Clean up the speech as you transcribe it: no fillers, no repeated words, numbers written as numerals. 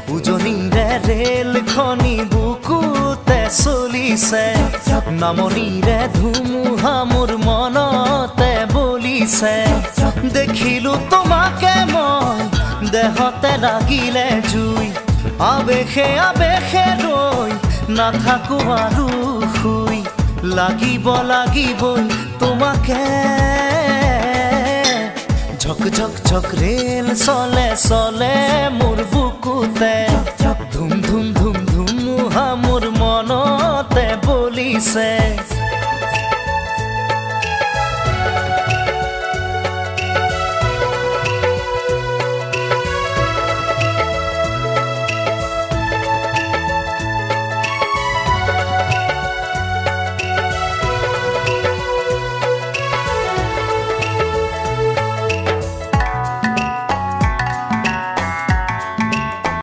উজনিৰে rail খনি বুকুতে চলিছে নামনিৰে ধুমুহা মোৰ মনতে বলিছে দেখিলো তোমাকে মই দেহতে লাগিলে জুই আবেশে আবেশে ৰৈ নাথাকো আৰু শুই লাগিবই তোমাকে ঝক ঝক ঝক ৰেল চলে চলে মোৰ বুকুতে ধুম ধুম ধুম ধুমুহা মোৰ মনতে বলিছে